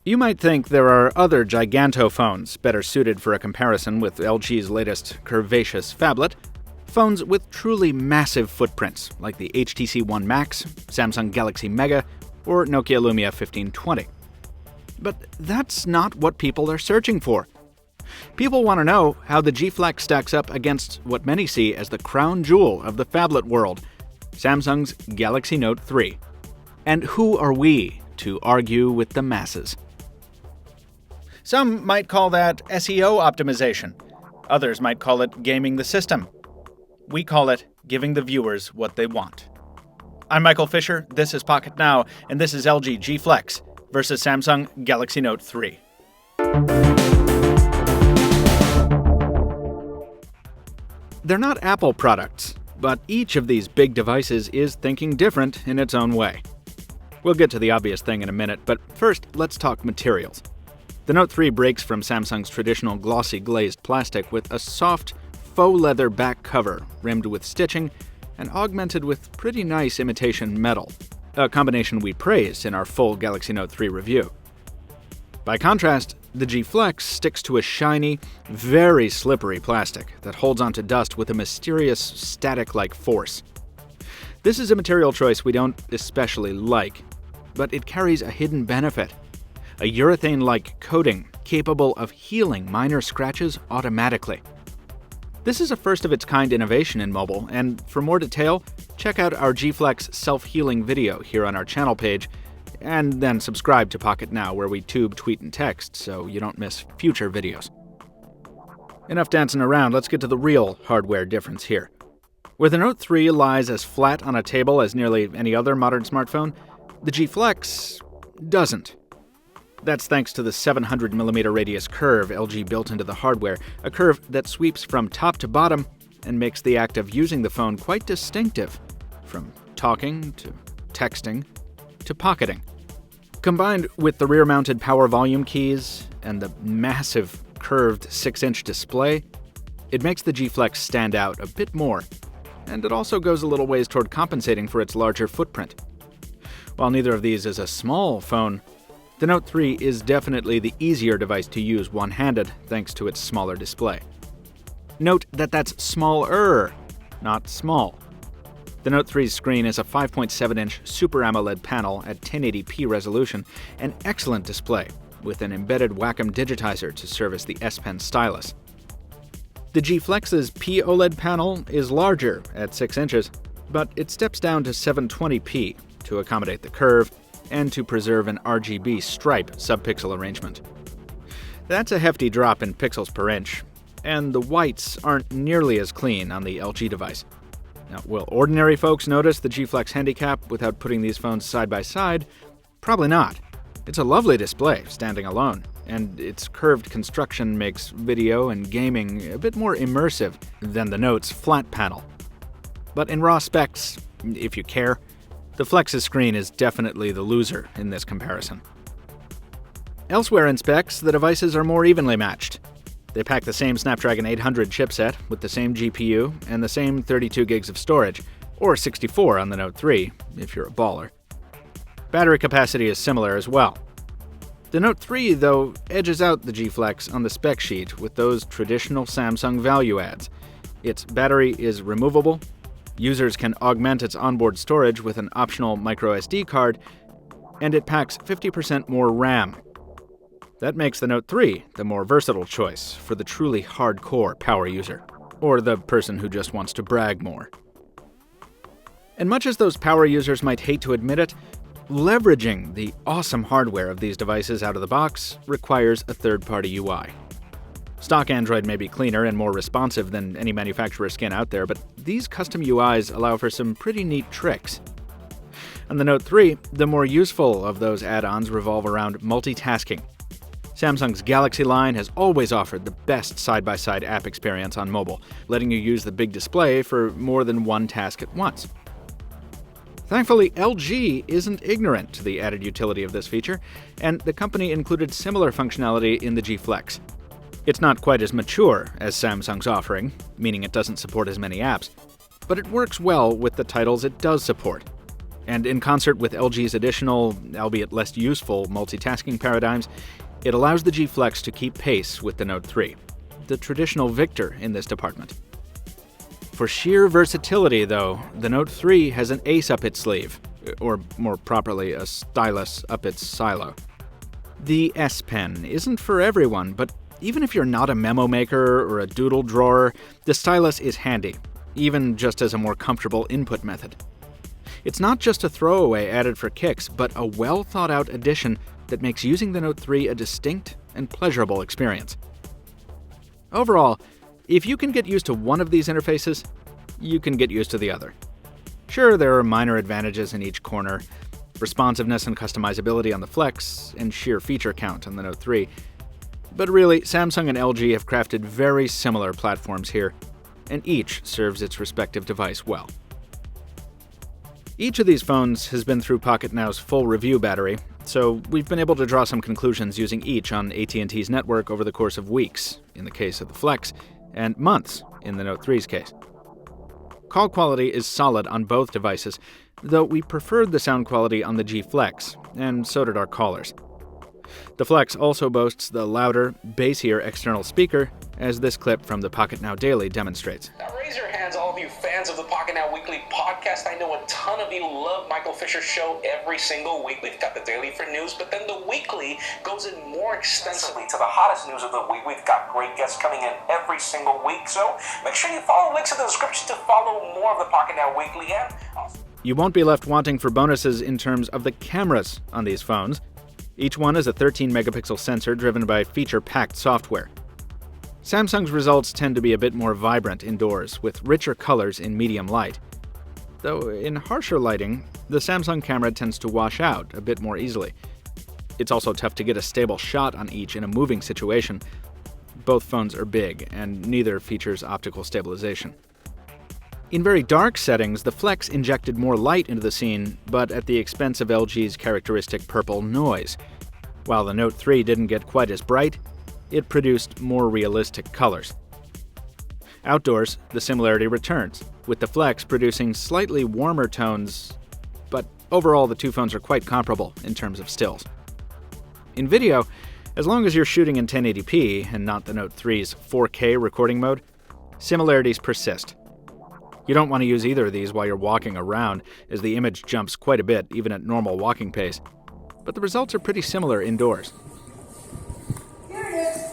You might think there are other gigantophones better suited for a comparison with LG's latest curvaceous phablet, phones with truly massive footprints like the HTC One Max, Samsung Galaxy Mega, or Nokia Lumia 1520. But that's not what people are searching for. People want to know how the G Flex stacks up against what many see as the crown jewel of the phablet world, Samsung's Galaxy Note 3. And who are we to argue with the masses? Some might call that SEO optimization. Others might call it gaming the system. We call it giving the viewers what they want. I'm Michael Fisher, this is Pocket Now, and this is LG G Flex versus Samsung Galaxy Note 3. They're not Apple products, but each of these big devices is thinking different in its own way. We'll get to the obvious thing in a minute, but first, let's talk materials. The Note 3 breaks from Samsung's traditional glossy glazed plastic with a soft, faux leather back cover rimmed with stitching and augmented with pretty nice imitation metal, a combination we praised in our full Galaxy Note 3 review. By contrast, the G Flex sticks to a shiny, very slippery plastic that holds onto dust with a mysterious static-like force. This is a material choice we don't especially like, but it carries a hidden benefit. A urethane-like coating capable of healing minor scratches automatically. This is a first-of-its-kind innovation in mobile, and for more detail, check out our G Flex self-healing video here on our channel page, and then subscribe to Pocket Now, where we tube, tweet, and text so you don't miss future videos. Enough dancing around, let's get to the real hardware difference here. Where the Note 3 lies as flat on a table as nearly any other modern smartphone, the G Flex doesn't. That's thanks to the 700mm radius curve LG built into the hardware, a curve that sweeps from top to bottom and makes the act of using the phone quite distinctive, from talking to texting to pocketing. Combined with the rear-mounted power volume keys and the massive curved 6-inch display, it makes the G Flex stand out a bit more, and it also goes a little ways toward compensating for its larger footprint. While neither of these is a small phone, the Note 3 is definitely the easier device to use one-handed thanks to its smaller display. Note that that's smaller, not small. The Note 3's screen is a 5.7-inch Super AMOLED panel at 1080p resolution, an excellent display with an embedded Wacom digitizer to serve as the S Pen stylus. The G Flex's P-OLED panel is larger at 6 inches, but it steps down to 720p to accommodate the curve and to preserve an RGB stripe subpixel arrangement. That's a hefty drop in pixels per inch, and the whites aren't nearly as clean on the LG device. Now, will ordinary folks notice the G Flex handicap without putting these phones side by side? Probably not. It's a lovely display, standing alone, and its curved construction makes video and gaming a bit more immersive than the Note's flat panel. But in raw specs, if you care, the Flex's screen is definitely the loser in this comparison. Elsewhere in specs, the devices are more evenly matched. They pack the same Snapdragon 800 chipset with the same GPU and the same 32 gigs of storage, or 64 on the Note 3, if you're a baller. Battery capacity is similar as well. The Note 3, though, edges out the G Flex on the spec sheet with those traditional Samsung value adds. Its battery is removable. Users can augment its onboard storage with an optional microSD card, and it packs 50% more RAM. That makes the Note 3 the more versatile choice for the truly hardcore power user, or the person who just wants to brag more. And much as those power users might hate to admit it, leveraging the awesome hardware of these devices out of the box requires a third-party UI. Stock Android may be cleaner and more responsive than any manufacturer skin out there, but these custom UIs allow for some pretty neat tricks. On the Note 3, the more useful of those add-ons revolve around multitasking. Samsung's Galaxy line has always offered the best side-by-side app experience on mobile, letting you use the big display for more than one task at once. Thankfully, LG isn't ignorant to the added utility of this feature, and the company included similar functionality in the G Flex. It's not quite as mature as Samsung's offering, meaning it doesn't support as many apps, but it works well with the titles it does support. And in concert with LG's additional, albeit less useful, multitasking paradigms, it allows the G Flex to keep pace with the Note 3, the traditional victor in this department. For sheer versatility, though, the Note 3 has an ace up its sleeve, or more properly, a stylus up its silo. The S Pen isn't for everyone, but even if you're not a memo maker or a doodle drawer, the stylus is handy, even just as a more comfortable input method. It's not just a throwaway added for kicks, but a well-thought-out addition that makes using the Note 3 a distinct and pleasurable experience. Overall, if you can get used to one of these interfaces, you can get used to the other. Sure, there are minor advantages in each corner, responsiveness and customizability on the Flex, and sheer feature count on the Note 3. But really, Samsung and LG have crafted very similar platforms here, and each serves its respective device well. Each of these phones has been through Pocket Now's full review battery, so we've been able to draw some conclusions using each on AT&T's network over the course of weeks, in the case of the Flex, and months, in the Note 3's case. Call quality is solid on both devices, though we preferred the sound quality on the G Flex, and so did our callers. The Flex also boasts the louder, bassier external speaker, as this clip from the Pocket Now Daily demonstrates. Now raise your hands, all of you fans of the Pocket Now Weekly podcast. I know a ton of you love Michael Fisher's show every single week. We've got the daily for news, but then the weekly goes in more extensively to the hottest news of the week. We've got great guests coming in every single week, so make sure you follow links in the description to follow more of the Pocket Now Weekly. And you won't be left wanting for bonuses in terms of the cameras on these phones. Each one is a 13-megapixel sensor driven by feature-packed software. Samsung's results tend to be a bit more vibrant indoors, with richer colors in medium light. Though in harsher lighting, the Samsung camera tends to wash out a bit more easily. It's also tough to get a stable shot on each in a moving situation. Both phones are big, and neither features optical stabilization. In very dark settings, the Flex injected more light into the scene, but at the expense of LG's characteristic purple noise. While the Note 3 didn't get quite as bright, it produced more realistic colors. Outdoors, the similarity returns, with the Flex producing slightly warmer tones, but overall the two phones are quite comparable in terms of stills. In video, as long as you're shooting in 1080p and not the Note 3's 4K recording mode, similarities persist. You don't want to use either of these while you're walking around, as the image jumps quite a bit even at normal walking pace, but the results are pretty similar indoors. Here it is.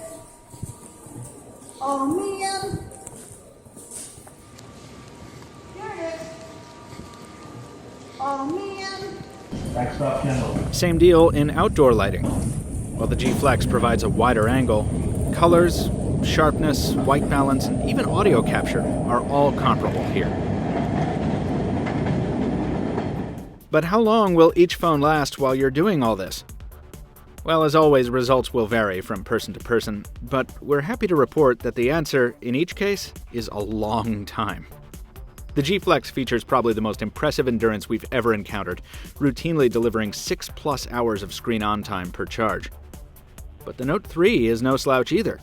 Oh man. Here it is. Oh man. Backstop Kendall. Same deal in outdoor lighting. While the G Flex provides a wider angle, colors, sharpness, white balance, and even audio capture are all comparable here. But how long will each phone last while you're doing all this? Well, as always, results will vary from person to person, but we're happy to report that the answer, in each case, is a long time. The G Flex features probably the most impressive endurance we've ever encountered, routinely delivering 6+ hours of screen-on time per charge. But the Note 3 is no slouch either,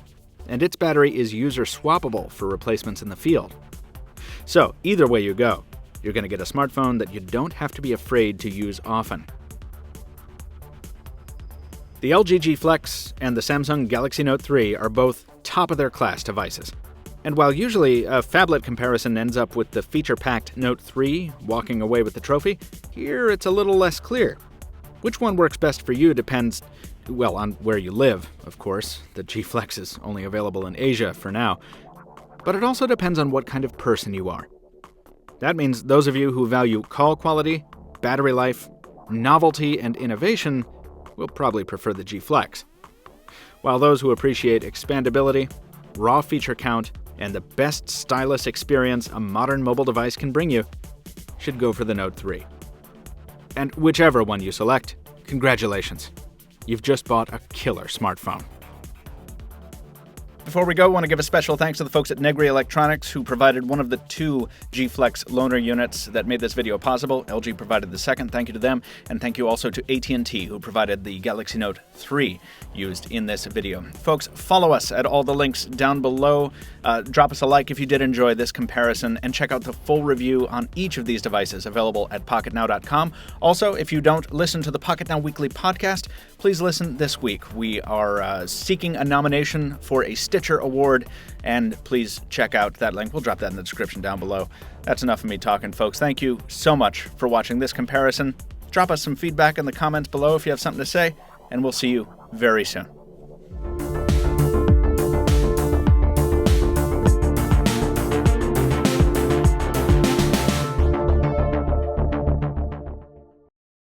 and its battery is user-swappable for replacements in the field. So, either way you go, you're going to get a smartphone that you don't have to be afraid to use often. The LG G Flex and the Samsung Galaxy Note 3 are both top-of-their-class devices. And while usually a phablet comparison ends up with the feature-packed Note 3 walking away with the trophy, here it's a little less clear. Which one works best for you depends, well, on where you live, of course. The G Flex is only available in Asia for now. But it also depends on what kind of person you are. That means those of you who value call quality, battery life, novelty, and innovation will probably prefer the G Flex. While those who appreciate expandability, raw feature count, and the best stylus experience a modern mobile device can bring you should go for the Note 3. And whichever one you select, congratulations. You've just bought a killer smartphone. Before we go, I want to give a special thanks to the folks at Negri Electronics who provided one of the 2 G-Flex loaner units that made this video possible. LG provided the second. Thank you to them. And thank you also to AT&T who provided the Galaxy Note 3 used in this video. Folks, follow us at all the links down below. Drop us a like if you did enjoy this comparison, and check out the full review on each of these devices available at pocketnow.com. Also, if you don't listen to the Pocket Now Weekly podcast, please listen this week. We are seeking a nomination for a Stitcher Award, and please check out that link. We'll drop that in the description down below. That's enough of me talking, folks. Thank you so much for watching this comparison. Drop us some feedback in the comments below if you have something to say, and we'll see you very soon.